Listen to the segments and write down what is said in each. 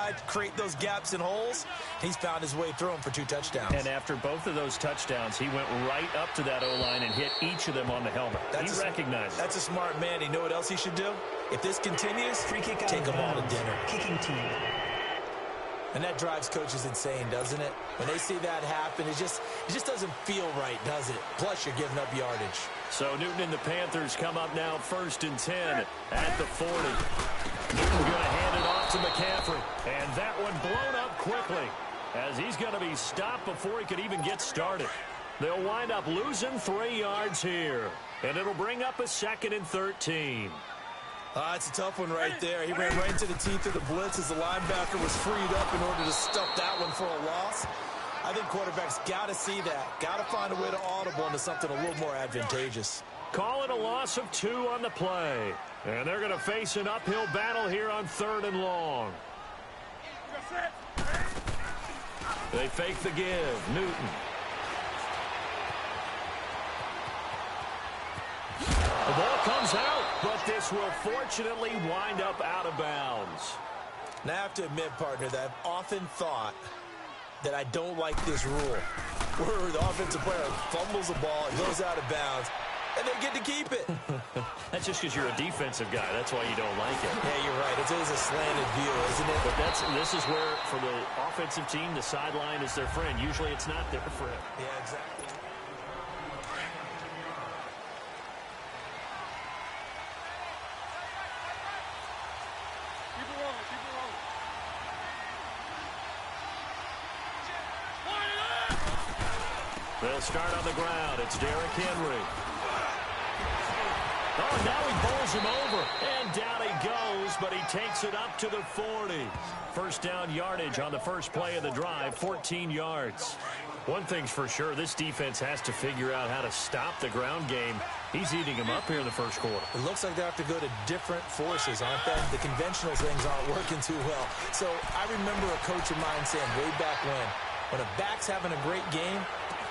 outside, create those gaps and holes. He's found his way through them for 2 touchdowns. And after both of those touchdowns, he went right up to that O-line and hit each of them on the helmet. He recognized it. That's a smart man. You know what else he should do? If this continues, take them all to dinner. Kicking team. And that drives coaches insane, doesn't it? When they see that happen, it just doesn't feel right, does it? Plus, you're giving up yardage. So Newton and the Panthers come up now 1st and 10 at the 40. Newton going to hand it off to McCaffrey. And that one blown up quickly as he's going to be stopped before he could even get started. They'll wind up losing 3 yards here. And it'll bring up a 2nd and 13. It's a tough one right there. He ran right into the teeth of the blitz as the linebacker was freed up in order to stuff that one for a loss. I think quarterbacks got to see that. Got to find a way to audible into something a little more advantageous. Call it a loss of 2 on the play. And they're going to face an uphill battle here on 3rd and long. They fake the give. Newton. The ball comes out, but this will fortunately wind up out of bounds. Now, I have to admit, partner, that I've often thought that I don't like this rule, where the offensive player fumbles the ball, it goes out of bounds, and they get to keep it. That's just because you're a defensive guy. That's why you don't like it. Yeah, you're right. It's always a slanted view, isn't it? But this is where, for the offensive team, the sideline is their friend. Usually it's not their friend. Yeah, exactly. They'll start on the ground. It's Derrick Henry. Oh, now he bowls him over. And down he goes, but he takes it up to the 40. First down yardage on the first play of the drive, 14 yards. One thing's for sure, this defense has to figure out how to stop the ground game. He's eating him up here in the first quarter. It looks like they have to go to different forces, aren't they? The conventional things aren't working too well. So I remember a coach of mine saying way back when a back's having a great game,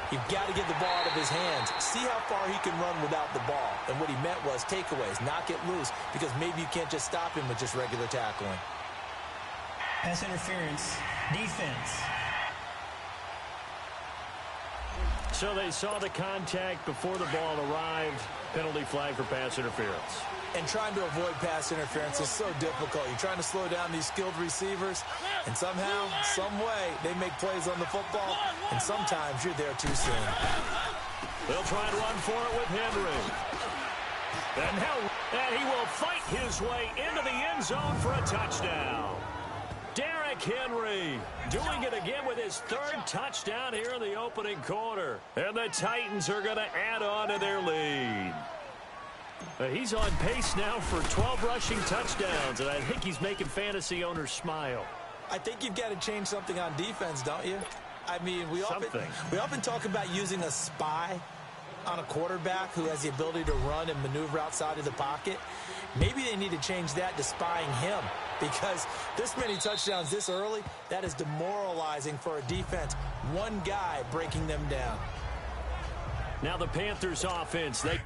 you've got to get the ball out of his hands. See how far he can run without the ball. And what he meant was takeaways, not get loose, because maybe you can't just stop him with just regular tackling. Pass interference. Defense. So they saw the contact before the ball arrived. Penalty flag for pass interference. And trying to avoid pass interference is so difficult. You're trying to slow down these skilled receivers, and somehow, some way, they make plays on the football, and sometimes you're there too soon. They'll try and run for it with Henry. And he will fight his way into the end zone for a touchdown. Derrick Henry doing it again with his 3rd touchdown here in the opening quarter. And the Titans are going to add on to their lead. He's on pace now for 12 rushing touchdowns, and I think he's making fantasy owners smile. I think you've got to change something on defense, don't you? I mean, we often talk about using a spy on a quarterback who has the ability to run and maneuver outside of the pocket. Maybe they need to change that to spying him, because this many touchdowns this early, that is demoralizing for a defense. One guy breaking them down. Now the Panthers offense, they...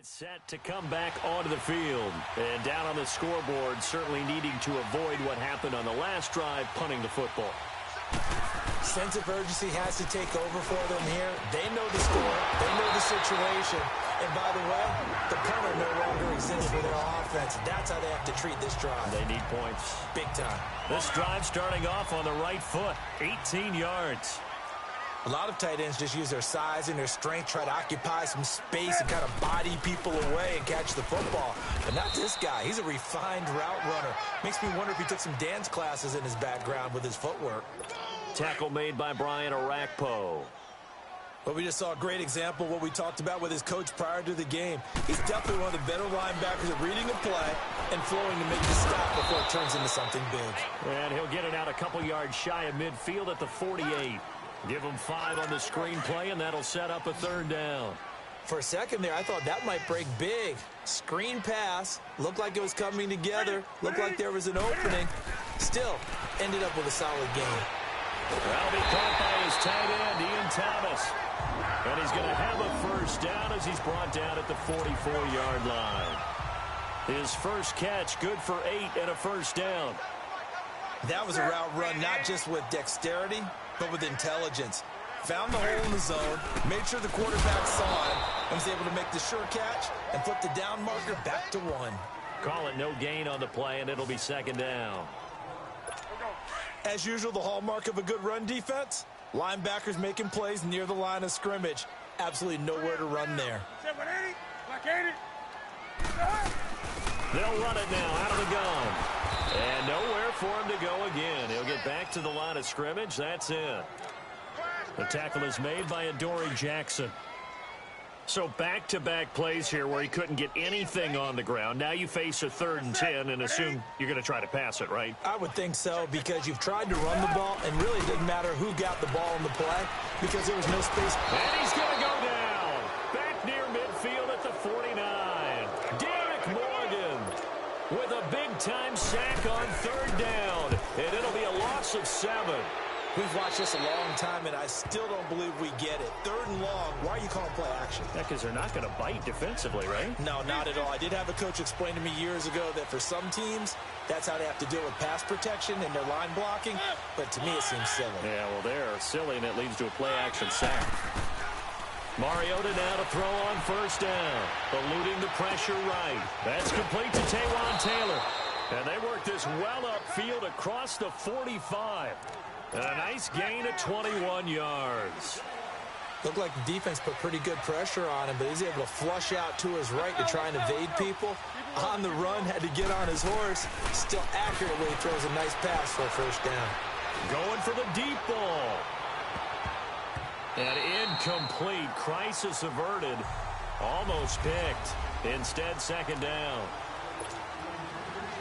set to come back onto the field. And down on the scoreboard, certainly needing to avoid what happened on the last drive, punting the football. Sense of urgency has to take over for them here. They know the score. They know the situation. And by the way, the punter no longer exists for their offense. That's how they have to treat this drive. They need points. Big time. This drive starting off on the right foot. 18 yards. A lot of tight ends just use their size and their strength, try to occupy some space and kind of body people away and catch the football. But not this guy. He's a refined route runner. Makes me wonder if he took some dance classes in his background with his footwork. Tackle made by Brian Orakpo. But we just saw a great example of what we talked about with his coach prior to the game. He's definitely one of the better linebackers at reading a play and flowing to make the stop before it turns into something big. And he'll get it out a couple yards shy of midfield at the 48. Give him 5 on the screen play, and that'll set up a 3rd down. For a second there, I thought that might break big. Screen pass. Looked like it was coming together. Looked like there was an opening. Still, ended up with a solid game. That'll be caught by his tight end, Ian Thomas. And he's going to have a 1st down as he's brought down at the 44-yard line. His first catch, good for 8 and a 1st down. That was a route run not just with dexterity, but with intelligence. Found the hole in the zone, made sure the quarterback saw it, and was able to make the sure catch and put the down marker back to 1. Call it no gain on the play, and it'll be 2nd down. As usual, the hallmark of a good run defense, linebackers making plays near the line of scrimmage. Absolutely nowhere to run there. They'll run it now out of the gun. And nowhere for him to go again. He'll get back to the line of scrimmage. That's it. The tackle is made by Adoree Jackson. So back-to-back plays here where he couldn't get anything on the ground. Now you face a 3rd and 10 and assume you're going to try to pass it, right? I would think so, because you've tried to run the ball, and really it didn't matter who got the ball in the play because there was no space. And he's going to go down. Back near midfield at the 49. Derek Morgan with a big-time sack on 3rd down. And it'll be a loss of 7. We've watched this a long time, and I still don't believe we get it. 3rd and long, why are you calling play action? Yeah, because they're not going to bite defensively, right? No, not at all. I did have a coach explain to me years ago that for some teams, that's how they have to deal with pass protection and their line blocking. But to me, it seems silly. Yeah, well, they're silly, and it leads to a play-action sack. Mariota now to throw on 1st down. Eluding the pressure right. That's complete to Taywan Taylor. And they work this well upfield across the 45. And a nice gain of 21 yards. Looked like the defense put pretty good pressure on him, but he's able to flush out to his right to try and evade people. On the run, had to get on his horse. Still accurately throws a nice pass for a 1st down. Going for the deep ball. And incomplete. Crisis averted. Almost picked. Instead, 2nd down.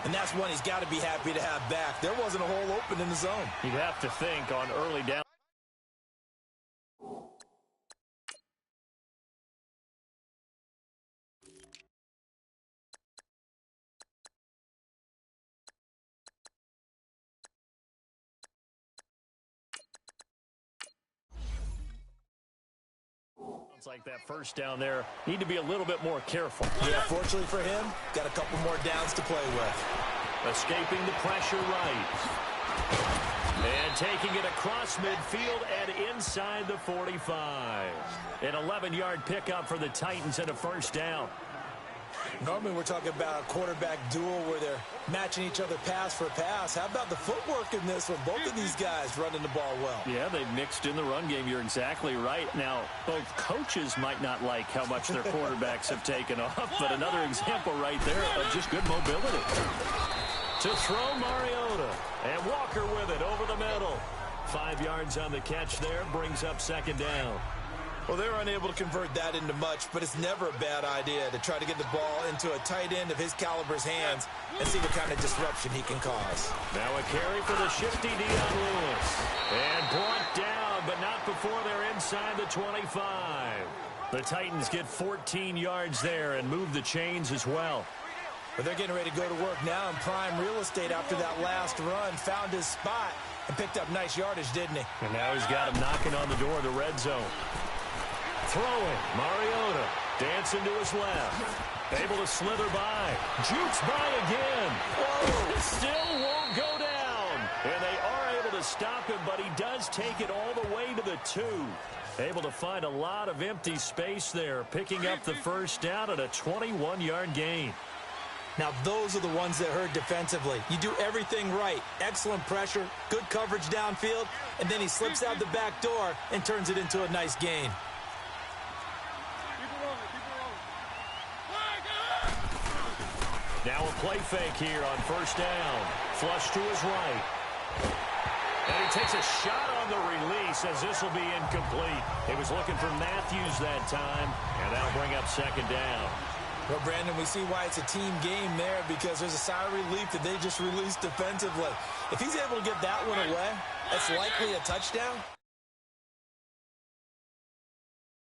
And that's one he's got to be happy to have back. There wasn't a hole open in the zone. You'd have to think on early down. Sounds like that 1st down there. Need to be a little bit more careful. Yeah, fortunately for him, got a couple more downs to play with. Escaping the pressure right. And taking it across midfield and inside the 45. An 11-yard pickup for the Titans and a 1st down. Normally we're talking about a quarterback duel where they're matching each other pass for pass. How about the footwork in this one? Both of these guys running the ball well. Yeah, they've mixed in the run game. You're exactly right. Now, both coaches might not like how much their quarterbacks have taken off, but another example right there of just good mobility. To throw Mariota, and Walker with it over the middle. 5 yards on the catch there, brings up 2nd down. Well, they were unable to convert that into much, but it's never a bad idea to try to get the ball into a tight end of his caliber's hands and see what kind of disruption he can cause. Now a carry for the shifty Dion Lewis. And brought down, but not before they're inside the 25. The Titans get 14 yards there and move the chains as well. But they're getting ready to go to work now in prime real estate after that last run. Found his spot and picked up nice yardage, didn't he? And now he's got him knocking on the door of the red zone. Throwing, Mariota, dancing to his left. Able to slither by. Jukes by again. Whoa, still won't go down. And they are able to stop him, but he does take it all the way to the 2. Able to find a lot of empty space there, picking up the first down at a 21-yard gain. Now, those are the ones that hurt defensively. You do everything right. Excellent pressure, good coverage downfield, and then he slips out the back door and turns it into a nice gain. Now a play fake here on first down. Flush to his right. And he takes a shot on the release as this will be incomplete. He was looking for Matthews that time, and that'll bring up second down. Well, Brandon, we see why it's a team game there, because there's a sigh of relief that they just released defensively. If he's able to get that one away, that's likely a touchdown.